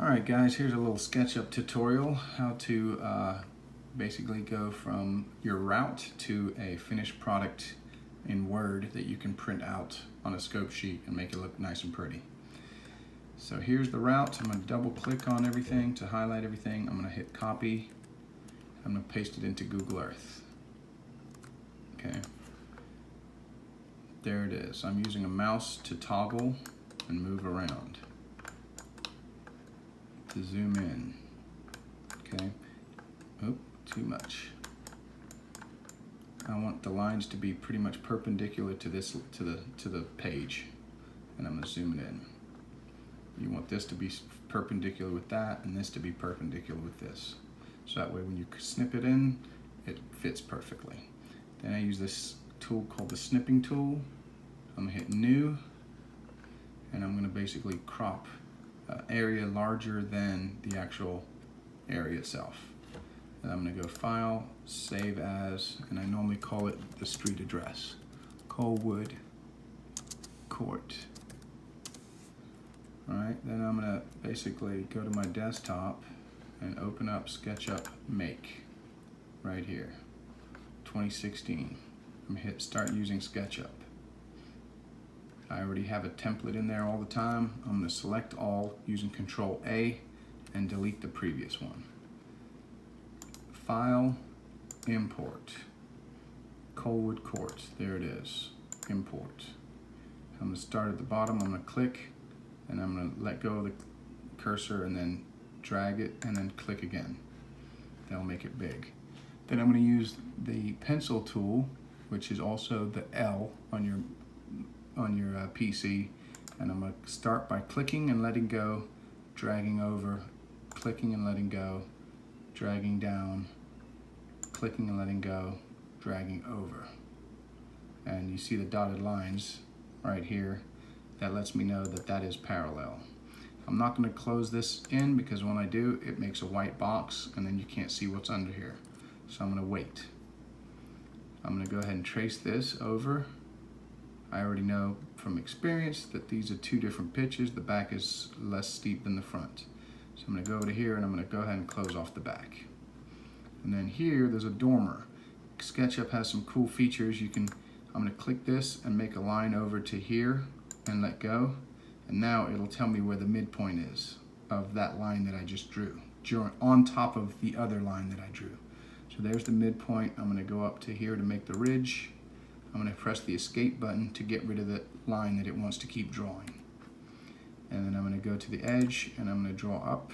Alright guys, here's a little SketchUp tutorial how to basically go from your route to a finished product in Word that you can print out on a scope sheet and make it look nice and pretty. So here's the route. I'm going to double click on everything to highlight everything. I'm going to hit copy. I'm going to paste it into Google Earth. Okay. There it is. I'm using a mouse to toggle and move around, to zoom in. Okay. Oh, too much. I want the lines to be pretty much perpendicular to this to the page, and I'm going to zoom it in. You want this to be perpendicular with that, and this to be perpendicular with this. So that way when you snip it in, it fits perfectly. Then I use this tool called the snipping tool. I'm going to hit new, and I'm going to basically crop area larger than the actual area itself. And I'm going to go File, Save As, and I normally call it the street address, Colwood Court. Alright, then I'm going to basically go to my desktop and open up SketchUp Make right here, 2016. I'm going to hit Start Using SketchUp. I already have a template in there all the time. I'm going to select all using Control A and delete the previous one. File, Import, Colwood Court, there it is, Import. I'm going to start at the bottom, I'm going to click, and I'm going to let go of the cursor and then drag it and then click again. That'll make it big. Then I'm going to use the pencil tool, which is also the L on your PC, and I'm going to start by clicking and letting go, dragging over, clicking and letting go, dragging down, clicking and letting go, dragging over. And you see the dotted lines right here. That lets me know that that is parallel. I'm not going to close this in because when I do, it makes a white box and then you can't see what's under here. So I'm going to wait. I'm going to go ahead and trace this over. I already know from experience that these are two different pitches. The back is less steep than the front. So I'm going to go over to here and I'm going to go ahead and close off the back. And then here there's a dormer. SketchUp has some cool features. I'm going to click this and make a line over to here and let go. And now it'll tell me where the midpoint is of that line that I just drew, on top of the other line that I drew. So there's the midpoint. I'm going to go up to here to make the ridge. I'm going to press the escape button to get rid of the line that it wants to keep drawing. And then I'm going to go to the edge and I'm going to draw up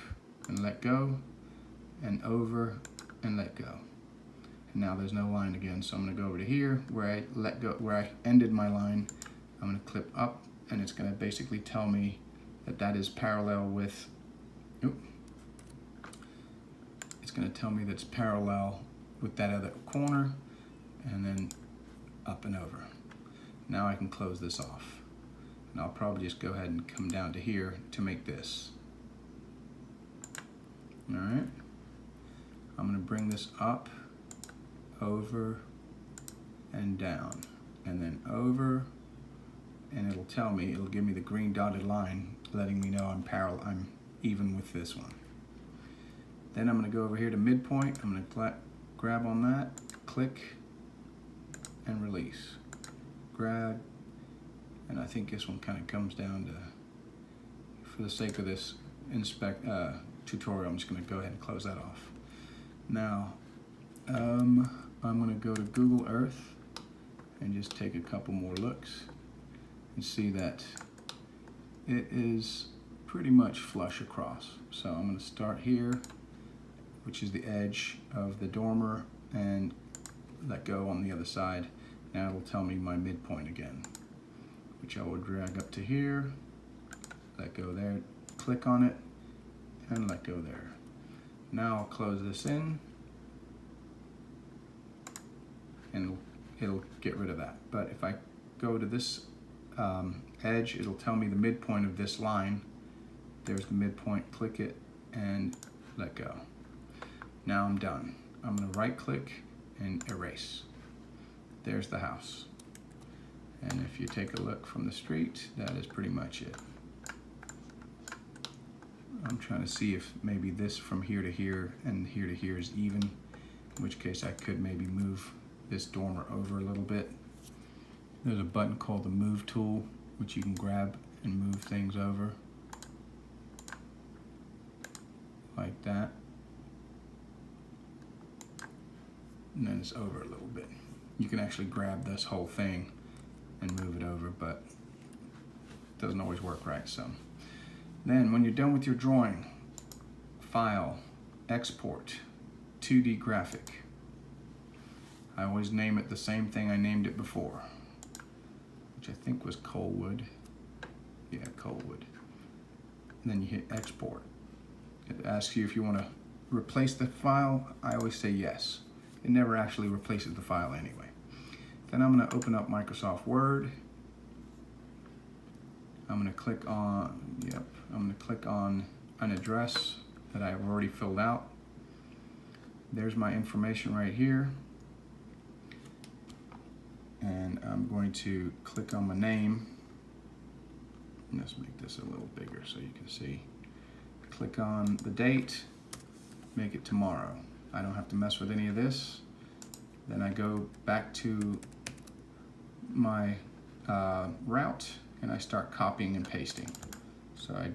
and let go and over and let go. And now there's no line again, so I'm going to go over to here where I let go, where I ended my line. I'm going to clip up and it's going to basically tell me that that is parallel with, it's going to tell me that's parallel with that other corner, and then up and over. Now I can close this off. And I'll probably just go ahead and come down to here to make this. Alright. I'm going to bring this up, over, and down. And then over, and it'll tell me, it'll give me the green dotted line, letting me know I'm even with this one. Then I'm going to go over here to midpoint. I'm going to grab on that, click, and release. Grab, and I think this one kind of comes down to, for the sake of this tutorial, I'm just going to go ahead and close that off. Now, I'm going to go to Google Earth and just take a couple more looks and see that it is pretty much flush across. So I'm going to start here, which is the edge of the dormer, and let go on the other side. Now it'll tell me my midpoint again, which I will drag up to here, let go there, click on it, and let go there. Now I'll close this in, and it'll get rid of that. But if I go to this edge, it'll tell me the midpoint of this line. There's the midpoint, click it, and let go. Now I'm done. I'm going to right click and erase. There's the house. And if you take a look from the street, that is pretty much it. I'm trying to see if maybe this from here to here and here to here is even, in which case I could maybe move this dormer over a little bit. There's a button called the move tool, which you can grab and move things over like that. And then it's over a little bit. You can actually grab this whole thing and move it over, but it doesn't always work right. So then when you're done with your drawing, File, Export, 2D Graphic. I always name it the same thing I named it before, which I think was Coalwood. Yeah, Coalwood. And then you hit Export. It asks you if you want to replace the file. I always say yes. It never actually replaces the file anyway. Then I'm going to open up Microsoft Word. I'm going to click on, I'm going to click on an address that I've already filled out. There's my information right here. And I'm going to click on my name. Let's make this a little bigger so you can see. Click on the date, make it tomorrow. I don't have to mess with any of this. Then I go back to my route and I start copying and pasting. So I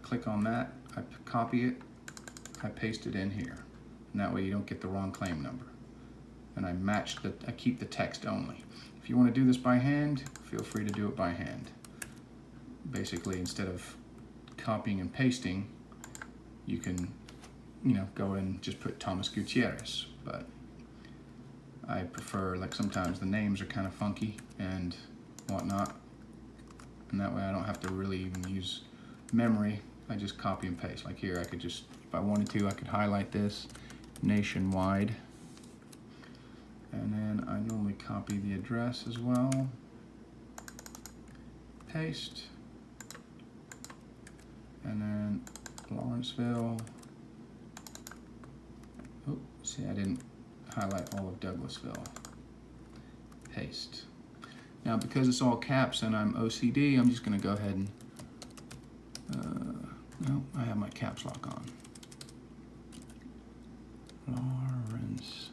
click on that, I copy it, I paste it in here. And that way you don't get the wrong claim number. And I keep the text only. If you want to do this by hand, feel free to do it by hand. Basically, instead of copying and pasting, you can, go and just put Thomas Gutierrez. But I prefer, like sometimes the names are kind of funky and whatnot, and that way I don't have to really even use memory. I just copy and paste. Like here, I could just, if I wanted to, I could highlight this, Nationwide. And then I normally copy the address as well. Paste. And then Lawrenceville. Oh, see, I didn't highlight all of Douglasville. Paste. Now, because it's all caps and I'm OCD, I'm just going to go ahead and, no, I have my caps lock on. Lawrenceville,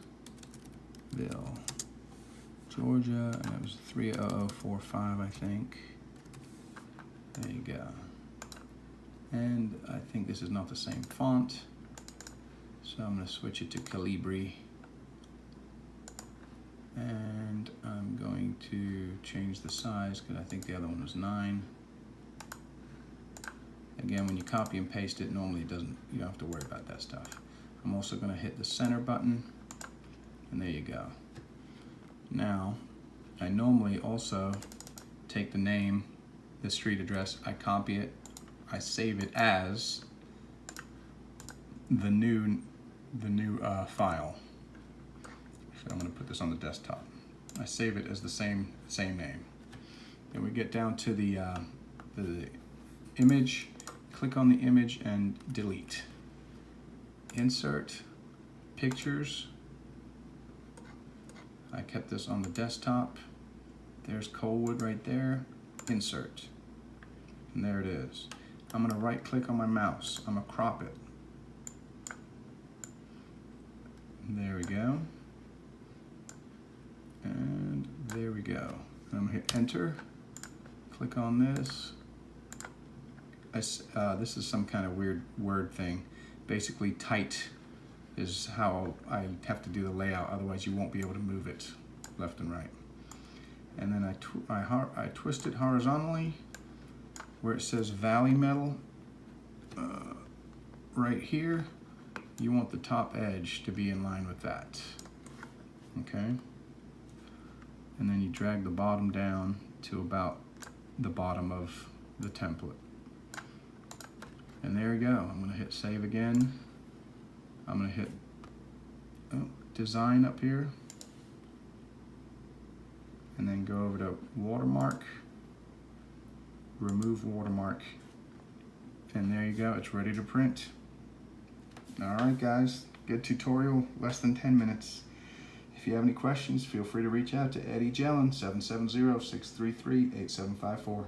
Georgia, and it was 30045, I think. There you go. And I think this is not the same font, so I'm going to switch it to Calibri. And I'm going to change the size because I think the other one was 9. Again, when you copy and paste it, normally you don't have to worry about that stuff. I'm also going to hit the center button, and there you go. Now, I normally also take the name, the street address, I copy it, I save it as the new file. So I'm going to put this on the desktop. I save it as the same name. Then we get down to the image. Click on the image and delete. Insert, pictures. I kept this on the desktop. There's Coalwood right there. Insert. And there it is. I'm going to right click on my mouse. I'm going to crop it. There we go. And there we go. I'm going to hit enter. Click on this. This is some kind of weird word thing. Basically, tight is how I have to do the layout, otherwise you won't be able to move it left and right. And then I twist it horizontally where it says Valley Metal. Right here, you want the top edge to be in line with that. Okay? And then you drag the bottom down to about the bottom of the template. And there you go. I'm going to hit save again. I'm going to hit design up here. And then go over to watermark. Remove watermark. And there you go. It's ready to print. Alright guys, good tutorial, less than 10 minutes. If you have any questions, feel free to reach out to Eddie Jellin, 770-633-8754.